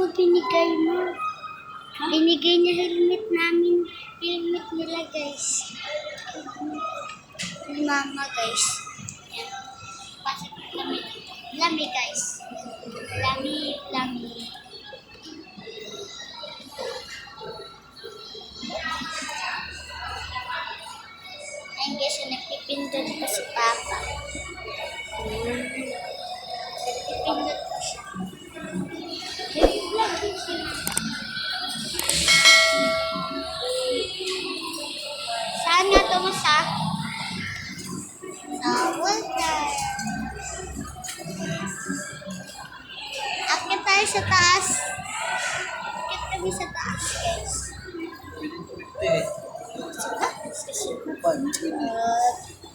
mo binigay mo? Binigay niya helmet namin. Helmet nila, guys. Ni mama, guys. Yan. Pasok kami. Lami, guys. Lami. Ayun, guys. Nagpipindot pa si Papa. Nagpipindot pa siya. Saan nga ito mo sa? Sa water. Akit tayo sa taas. Akit kami sa taas, guys.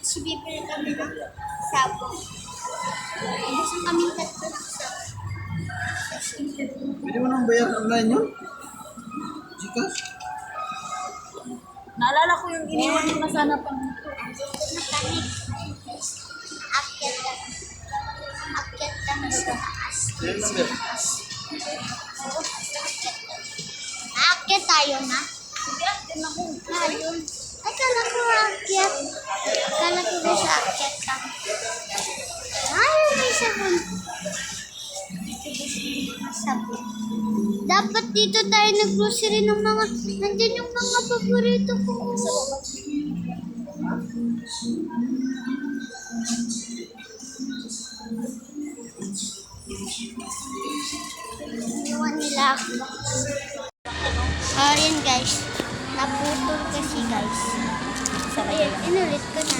Si bibili kami ng sabong. Gusto kami tatlo ng sabong. Pwede mo nang bayar online yun? Gcash? Naalala ko yung iniwan mo na sana pang Andito na kami. Akit kami sa taas. Yan lang ba? Akit tayo na. Sige, din ako. Ayun. Ay, kala ko akyat. Kala ko ba siya akyat ka? Ay, may sabon. Sabon. Dapat dito tayo nag-grocery ng mga, nandiyan yung mga paborito ko. Iwan nila ako. Ayun, guys. Naputol kasi, guys. Ayun, inulit ko na.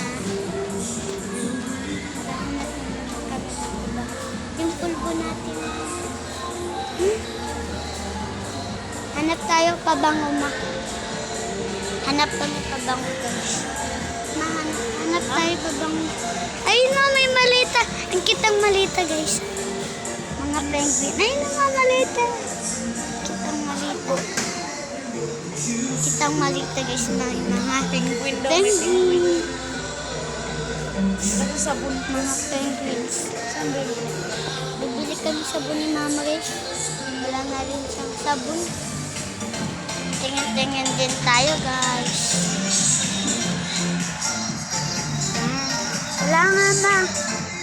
Yung pulbo natin. Hanap tayo pabango, ma. Hanap kami pabango, guys. Hanap tayo pabango. Ayun na, may malita. Ang kitang malita, guys. Mga penguin. Ayun na, mga malita. Kitang malita. Kitang malita, guys. Mga Penguin daw, may penguin. penguin. Kasi sabon. Mga penguins. Saan ba yun? Bibili kami sabon ni mama, guys. Wala na rin siyang sabon. Tingin-tingin din tayo, guys. Wala nga na.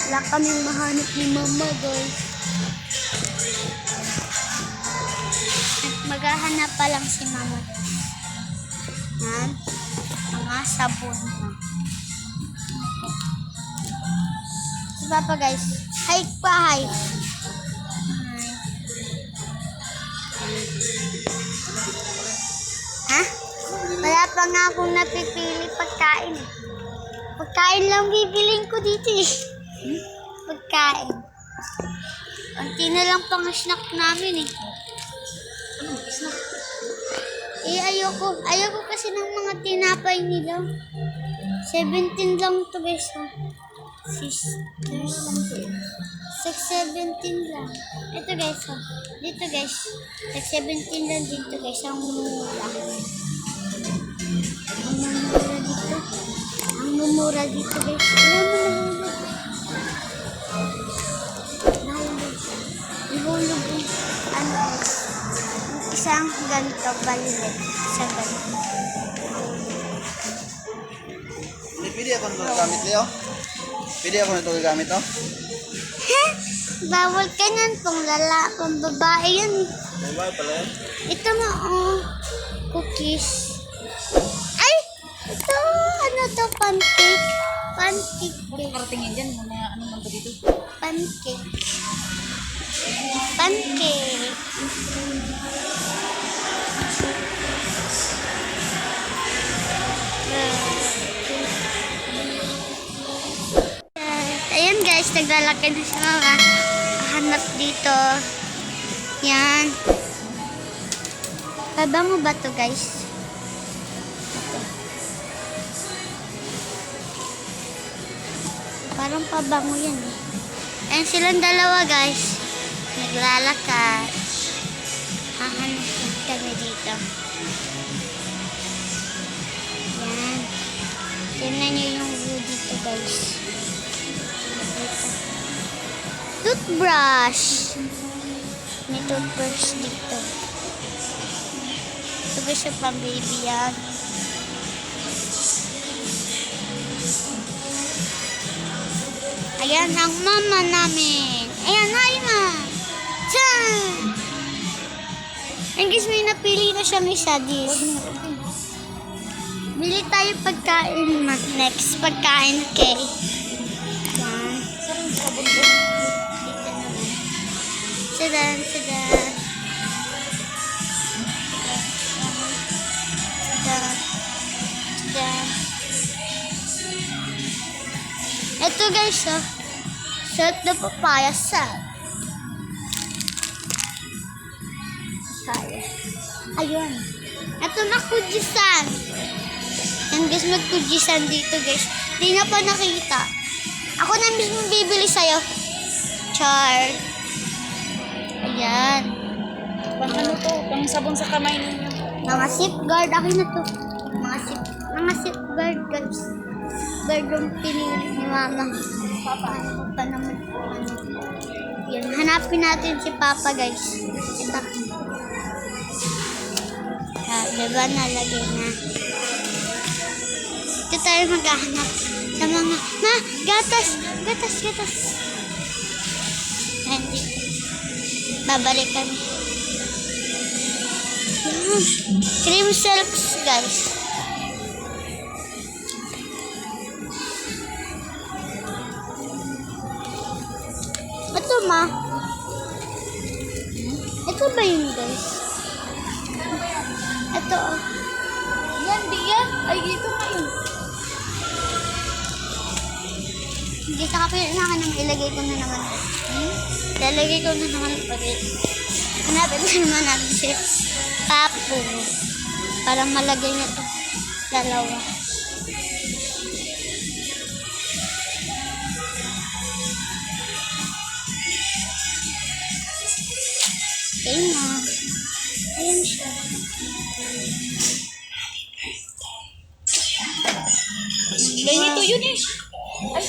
Wala kaming mahanap ni mama, guys. Maghahanap pa lang si mama. Yan. Mga sabon na. Si Papa, guys. Hike pa, hike. Ha? Wala pa nga akong napipili pagkain. Pagkain lang bibiling ko dito eh. Pagkain. Kunti na lang pang snack namin eh. Anong snack? Eh, ayoko kasi ng mga tinapay nila. 17 lang to, guys. Ha? Sisters. 6.17 lang. Ito, guys. Ha? Dito, guys. 6.17 lang dito, guys. Ang mura. Ang mumura dito, guys. Alam mo, nahulog yung ano, guys. Isang ganito, balilit. Isang ganito. Pwede ako nito gamit niyo? Pwede ako nito gamit to? Bawal ka niyan pang pang babae yan. Bawal pala yan. Ito mo, oh, cookies. Ay! Ito, ano to, pancake. Pancake. Puro paratingin dyan. Mga ano man ba dito? Pancake. Pancake. Ayun, guys, naglalakad na si mama. Hanap dito. Yan. Pabango ba to, guys? Ito. Parang pabango yan eh. Ayan silang dalawa, guys. Naglalakad. Hahanap kami dito. Yan. Tingnan nyo yung view dito, guys. Dito. Toothbrush. May toothbrush dito. Ito ba siya pang baby yan? Ayan ang mama namin. Ayan, hi ma. Tiyan! Ang guys, may napili na siyang isa this. Bili tayo pagkain ma. Next, pagkain kay. Ayan. Dito naman. Sadan, sadan. Sadan. Sadan. Ito guys, oh. Salt na papaya salt. Papaya. Ayun. Ito na kujisan. Yan guys, mag-kujisan dito guys. Di na pa nakita. Ako na mismo bibili sa'yo. Char. Ayan. Pang ano to? Pang sabon sa kamay ninyo. Mga safeguard. Akin na to. Mga safeguard guys. Guard yung pinili ni mama. Papa, ano pa naman? Yan. Hanapin natin si Papa guys. Ito. Diba nalagay na? Ito tayo maghahanap sa mga, ma, gatas! Gatas, gatas! Ayan, dito. Babalik kami. Yan. Cream silks, guys. Ito, ma. Ito ba yun, guys? Ito, oh. Yan, di yan. Ay, dito ngayon. Hindi ka kapit na ka naman. Ilagay ko na naman. Ilalagay ko na naman ulit. Hanapin na naman natin si Papu. Para malagay na ito. Dalawa. Okay na. Ayan siya. Ganito yun eh. Ay,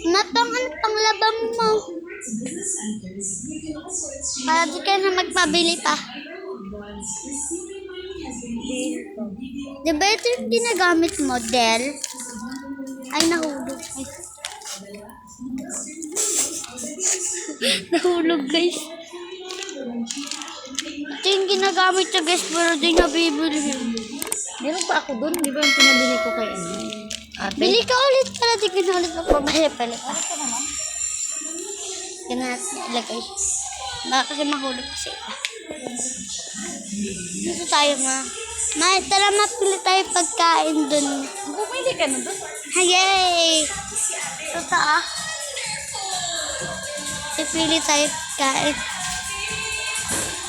Natang ano panglabang mo? Para di ka na magpabili pa. Diba ito yung ginagamit mo, Del? Ay, nahulog. Ay. Nahulog, guys. Ito yung ginagamit niya, guys, pero di nabibili. meron pa ako dun. Di ba yung pinabili ko kay ano? Ate? Bili ka ulit para di ko na ulit magpabili pala. Ito naman. Yan natin ilagay. Baka kasi mahulog kasi iba. Dito tayo, ma. Ma, tara mapili tayo pagkain dun. Bumili ka na dun. Yay! Ito ah. Pipili tayo pagkain.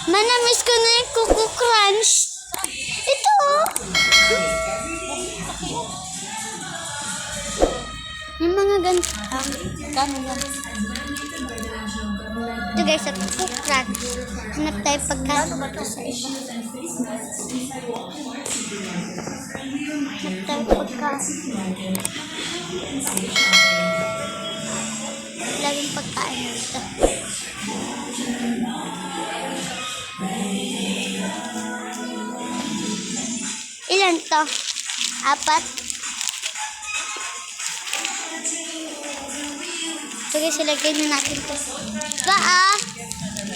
Manamiss ko na yung Coco Crunch. Ito oh. Yung mga ganito. Kano yan? Ito guys, at Coco Crunch. Hanap tayo pagkain dito sa iba. Hanap tayo pagkain. Laging pagkain dito. Ilan to? 4? Sige, silagay na natin to. Pa ah!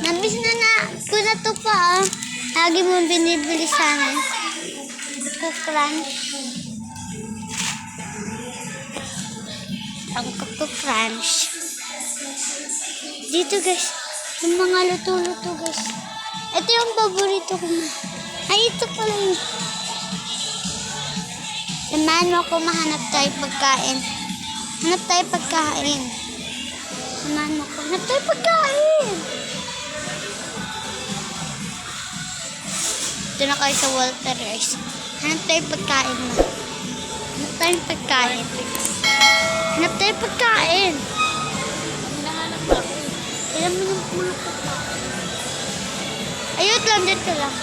Nabis na ko na to pa ah. Lagi mo binibili sa amin. Coco Crunch. Ang Coco Crunch. Dito guys. Yung mga luto-luto guys. Ito yung paborito ko na. Ay, ito pala yun. Samahan mo ako, mahanap tayo pagkain. Hanap tayo pagkain. Samahan mo ako. Hanap tayo pagkain. Ito na kayo sa Walter guys. Hanap tayo pagkain mo. Hanap tayo pagkain. Hanap tayo pagkain. Hinahanap ba ako? Alam mo ng mga pagkain. Ayun lang, dito lang.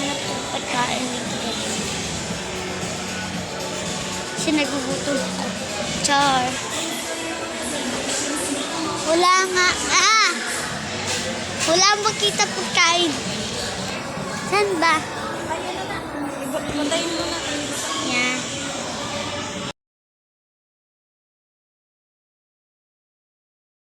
Hanap tayo pagkain dito guys. Kasi nagugutom ko. Char. Wala nga. Wala makita pagkain. Saan ba? Patayin mo na.